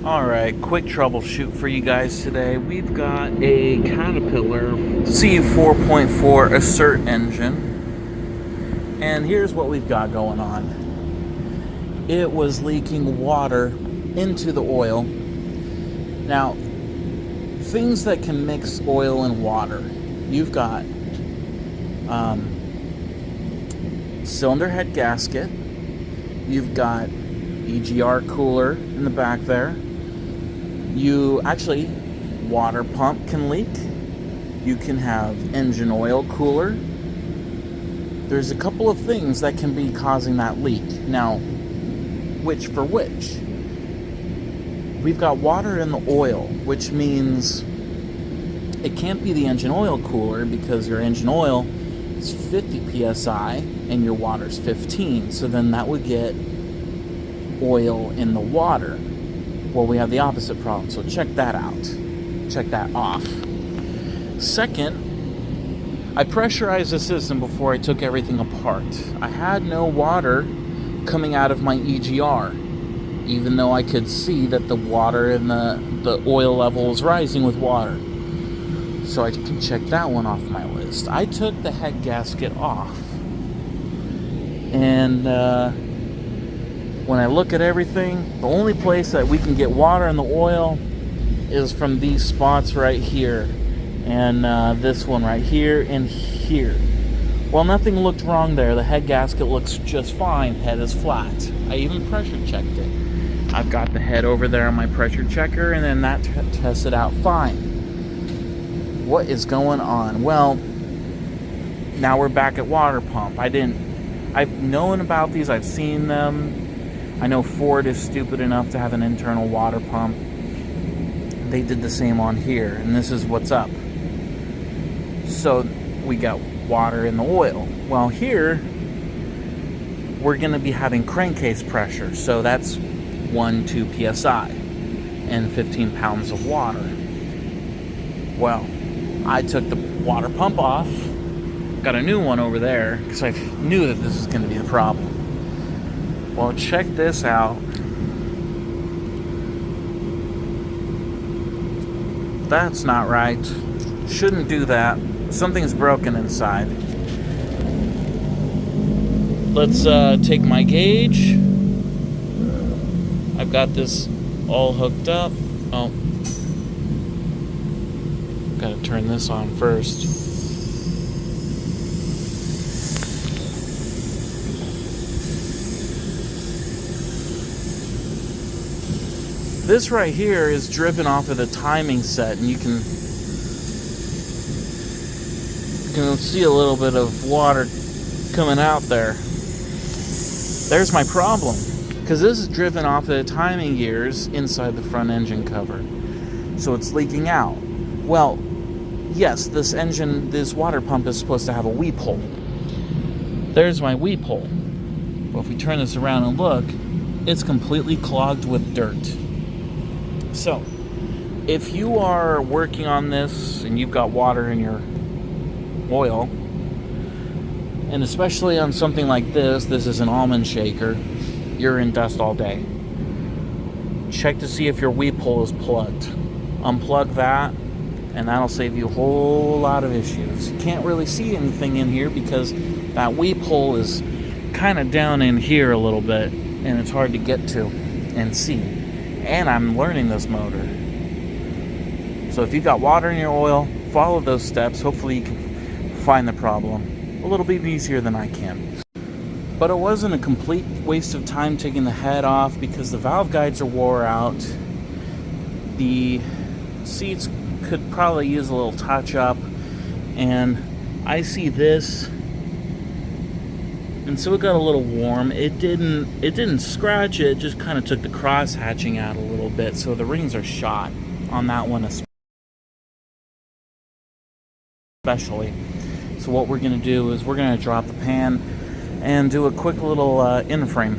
Alright, quick troubleshoot for you guys today. We've got a Caterpillar C4.4 Acert engine, and here's what we've got going on. It was leaking water into the oil. Now, things that can mix oil and water. You've got cylinder head gasket. You've got EGR cooler in the back there. Water pump can leak. You can have engine oil cooler. There's a couple of things that can be causing that leak. Now, which for which? We've got water in the oil, which means it can't be the engine oil cooler because your engine oil is 50 psi and your water's 15. So then that would get oil in the water. Well, we have the opposite problem, so check that out. Check that off. Second, I pressurized the system before I took everything apart. I had no water coming out of my EGR, even though I could see that the water in the oil level was rising with water. So I can check that one off my list. I took the head gasket off, and when I look at everything, the only place that we can get water in the oil is from these spots right here, and this one right here and here. Well, nothing looked wrong there. The head gasket looks just fine. Head is flat. I even pressure checked it. I've got the head over there on my pressure checker, and then that tested out fine. What is going on? Well, now we're back at water pump. I've known about these. I've seen them. I know Ford is stupid enough to have an internal water pump. They did the same on here, and this is what's up. So we got water in the oil. Well, here we're going to be having crankcase pressure, so that's 1-2 psi and 15 pounds of water. Well, I took the water pump off, got a new one over there because I knew that this was going to be the problem. Well, check this out. That's not right. Shouldn't do that. Something's broken inside. Let's take my gauge. I've got this all hooked up. Oh, gotta turn this on first. This right here is driven off of the timing set, and you can see a little bit of water coming out there. There's my problem, because this is driven off of the timing gears inside the front engine cover, so it's leaking out. Well, yes, this water pump is supposed to have a weep hole. There's my weep hole. But if we turn this around and look, it's completely clogged with dirt. So, if you are working on this and you've got water in your oil, and especially on something like this is an almond shaker, you're in dust all day. Check to see if your weep hole is plugged. Unplug that, and that'll save you a whole lot of issues. You can't really see anything in here because that weep hole is kind of down in here a little bit, and it's hard to get to and see. And I'm learning this motor. So if you've got water in your oil, follow those steps. Hopefully you can find the problem a little bit easier than I can. But it wasn't a complete waste of time taking the head off because the valve guides are wore out. The seats could probably use a little touch up, and I see this, and so it got a little warm. It didn't scratch it, just kind of took the cross hatching out a little bit, so the rings are shot on that one especially. So what we're going to do is we're going to drop the pan and do a quick little in-frame.